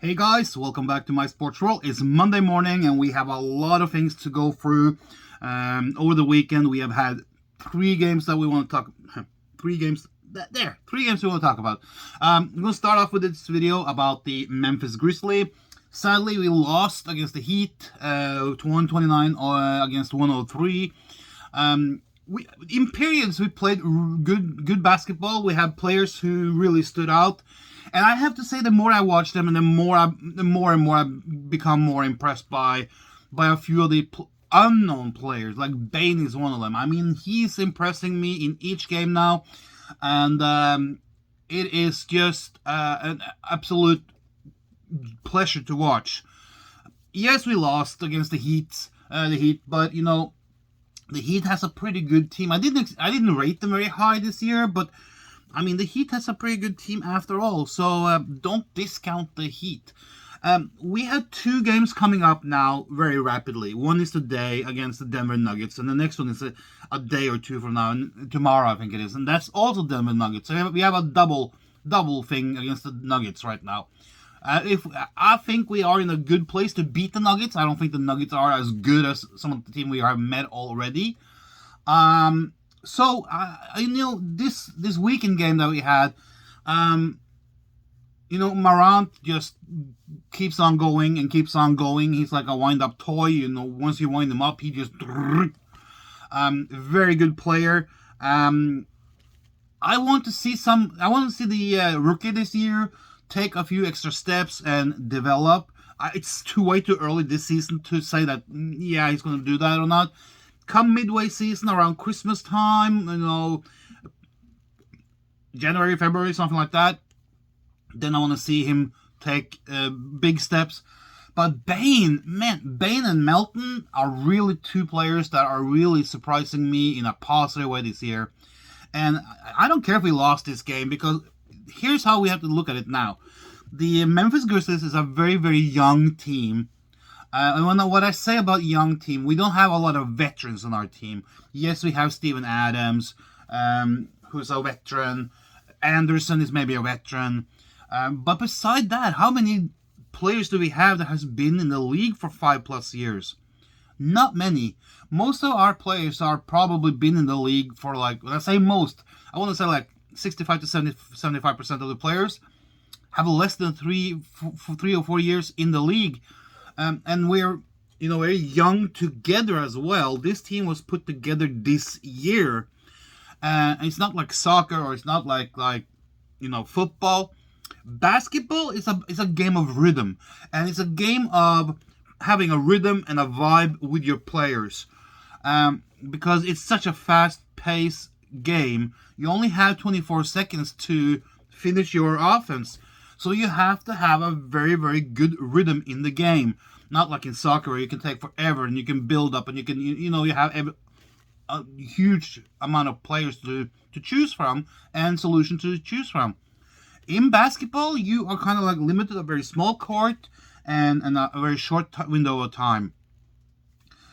Hey guys, welcome back to my sports world. It's Monday morning and we have a lot of things to go through. Over the weekend, we have had three games that we want to talk. Three games. Three games we want to talk about. I'm going to start off with this video about the Memphis Grizzlies. Sadly, we lost against the Heat, to 129 against 103. In periods we played good basketball. We had players who really stood out, and I have to say, the more I watch them, and the more and more I become more impressed by a few of the unknown players. Like Bane is one of them. I mean, he's impressing me in each game now, and it is just an absolute pleasure to watch. Yes, we lost against the Heat, but you know, the Heat has a pretty good team. I didn't rate them very high this year, but I mean, the Heat has a pretty good team after all. So don't discount the Heat. We have two games coming up now very rapidly. One is today against the Denver Nuggets, and the next one is a day or two from now, and tomorrow I think it is, and that's also Denver Nuggets. So we have a double thing against the Nuggets right now. If I think we are in a good place to beat the Nuggets. I don't think the Nuggets are as good as some of the team we have met already. So you know, this weekend game that we had, you know, Morant just keeps on going and keeps on going. He's like a wind-up toy. You know, once you wind him up, he just very good player. I want to see the rookie this year take a few extra steps and develop. It's way too early this season to say that, yeah, he's going to do that or not. Come midway season, around Christmas time, you know, January, February, something like that, then I want to see him take big steps. But Bane and Melton are really two players that are really surprising me in a positive way this year. And I don't care if we lost this game, because here's how we have to look at it now. The Memphis Grizzlies is a very, very young team. And what I say about young team, we don't have a lot of veterans on our team. Yes, we have Steven Adams, who's a veteran. Anderson is maybe a veteran. But beside that, how many players do we have that has been in the league for 5+ years? Not many. Most of our players are probably been in the league for, like, when I say most, I want to say like 65 to 75% of the players have less than 3 or 4 years in the league. And we're, you know, very young together as well. This team was put together this year. It's not like soccer, or it's not like you know, football. Basketball is a game of rhythm, and it's a game of having a rhythm and a vibe with your players. Because it's such a fast-paced game. You only have 24 seconds to finish your offense. So you have to have a very, very good rhythm in the game. Not like in soccer, where you can take forever and you can build up and you can, you know, you have a huge amount of players to choose from and solution to choose from. In basketball, you are kind of like limited to a very small court and a very short window of time.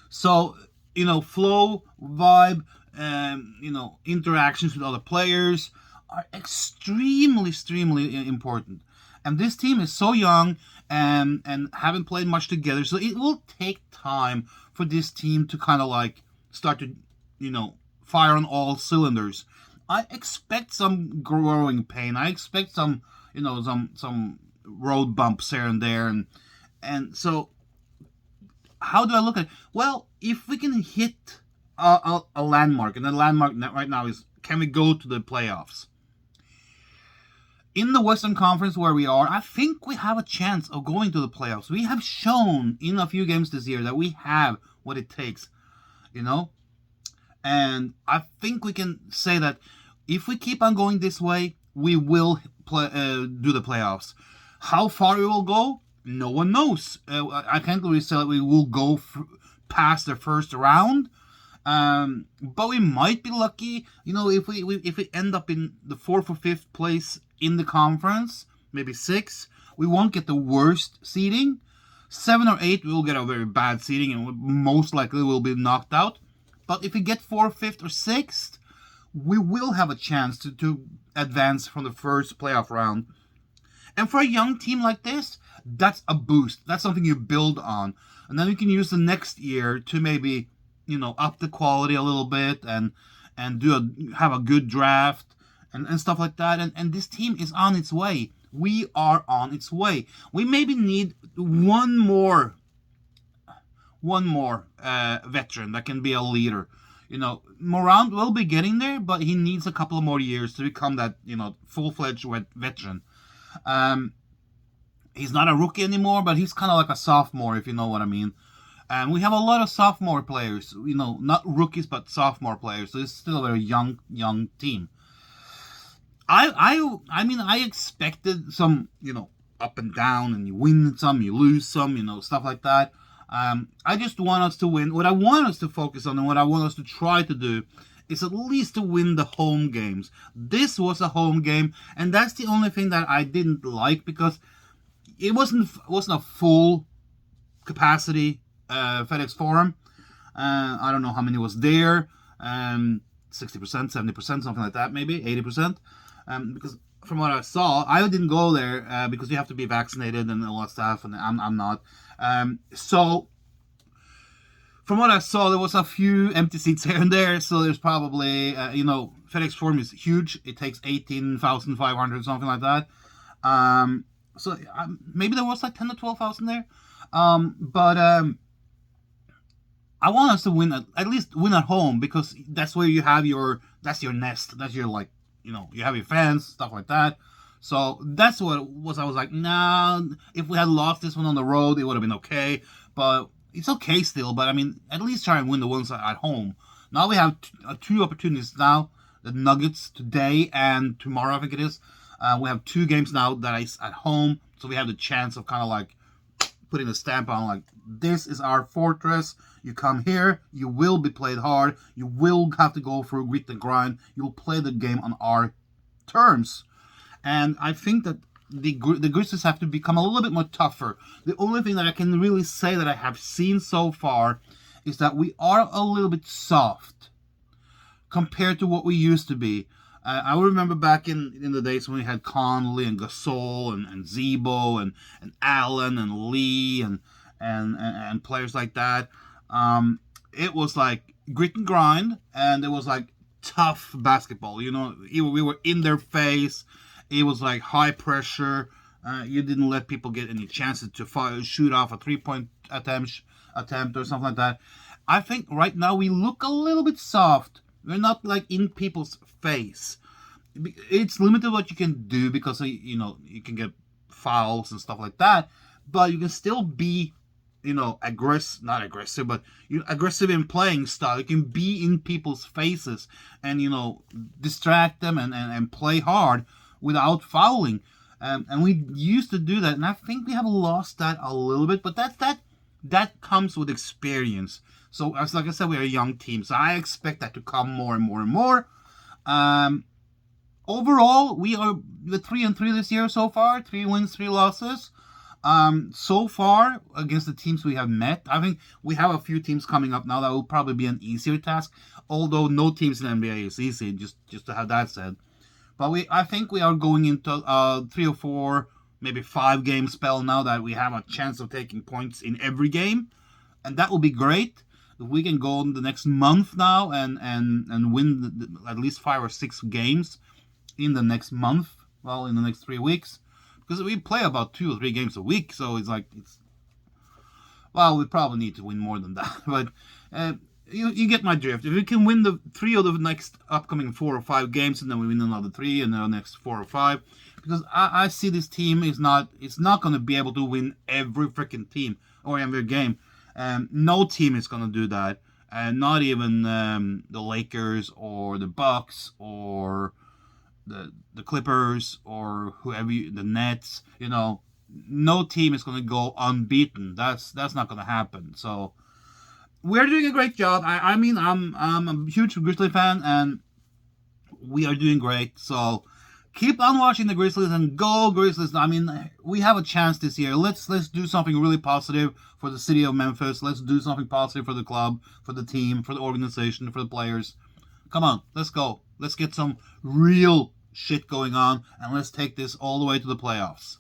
So, you know, flow, vibe, you know, interactions with other players are extremely important. And this team is so young and haven't played much together, so it will take time for this team to kind of like start to, you know, fire on all cylinders. I expect some growing pain. I expect some, you know, some road bumps here and there, and so how do I look at it? Well, if we can hit a landmark, and the landmark right now is, can we go to the playoffs? In the Western Conference where we are, I think we have a chance of going to the playoffs. We have shown in a few games this year that we have what it takes, you know? And I think we can say that if we keep on going this way, we will do the playoffs. How far we will go, no one knows. I can't really say that we will go past the first round. But we might be lucky, you know, if we end up in the 4th or 5th place in the conference, maybe 6, we won't get the worst seeding. 7 or 8, we will get a very bad seeding and most likely will be knocked out. But if we get 4th, 5th, or 6th, we will have a chance to advance from the first playoff round. And for a young team like this, that's a boost. That's something you build on. And then you can use the next year to maybe, up the quality a little bit and have a good draft and stuff like that. And this team is on its way. We are on its way. We maybe need one more veteran that can be a leader. Morant will be getting there, but he needs a couple of more years to become that, full-fledged veteran. He's not a rookie anymore, but he's kind of like a sophomore, if you know what I mean. And we have a lot of sophomore players, not rookies, but sophomore players. So it's still a very young team. I expected some, up and down, and you win some, you lose some, stuff like that. I just want us to win. What I want us to focus on and what I want us to try to do is at least to win the home games. This was a home game, and that's the only thing that I didn't like, because it wasn't a full capacity FedEx Forum. I don't know how many was there. 60%, 70%, something like that, maybe 80%. Because from what I saw, I didn't go there because you have to be vaccinated and all that stuff, and I'm not. So from what I saw, there was a few empty seats here and there. So there's probably, FedEx Forum is huge. It takes 18,500, something like that. So maybe there was like 10 to 12,000 there. But I want us to win, at least win at home, because that's where you have that's your nest. That's your, like, you have your fans, stuff like that. So that's what it was. I was like, nah, if we had lost this one on the road, it would have been okay. But it's okay still. But, I mean, at least try and win the ones at home. Now we have two opportunities now. The Nuggets today and tomorrow, I think it is. We have 2 games now that is at home. So we have the chance of kind of like putting a stamp on, like, this is our fortress. You come here, you will be played hard. You will have to go through grit and grind. You'll play the game on our terms. And I think that the Grizzlies have to become a little bit more tougher. The only thing that I can really say that I have seen so far is that we are a little bit soft compared to what we used to be. I remember back in the days when we had Conley and Gasol and Zebo and Allen and Lee and players like that. It was like grit and grind, and it was like tough basketball. We were in their face. It was like high pressure. You didn't let people get any chances to shoot off a 3-point attempt or something like that. I think right now we look a little bit soft. We're not like in people's face. It's limited what you can do because you can get fouls and stuff like that. But you can still be not aggressive, but aggressive in playing style. You can be in people's faces and distract them and play hard without fouling. And we used to do that, and I think we have lost that a little bit. But that comes with experience. So as like I said, we're a young team, so I expect that to come more and more and more. Overall, we are 3-3 this year so far. 3 wins, 3 losses. So far against the teams we have met. I think we have a few teams coming up now that will probably be an easier task. Although no teams in the NBA is easy, just to have that said. But I think we are going into 3 or 4, maybe 5 game spell now that we have a chance of taking points in every game, and that will be great. If we can go in the next month now and win at least 5 or 6 games in the next month, in the next 3 weeks, because we play about 2 or 3 games a week, so we probably need to win more than that, but you get my drift. If we can win the 3 of the next upcoming 4 or 5 games, and then we win another 3 and then the next 4 or 5, because I see this team it's not going to be able to win every freaking team or every game. No team is going to do that, and not even the Lakers or the Bucks or the Clippers or whoever, the Nets. No team is going to go unbeaten. That's not going to happen. So we're doing a great job. I'm a huge Grizzly fan, and we are doing great. So keep on watching the Grizzlies and go Grizzlies. We have a chance this year. Let's do something really positive for the city of Memphis. Let's do something positive for the club, for the team, for the organization, for the players. Come on, let's go. Let's get some real shit going on, and let's take this all the way to the playoffs.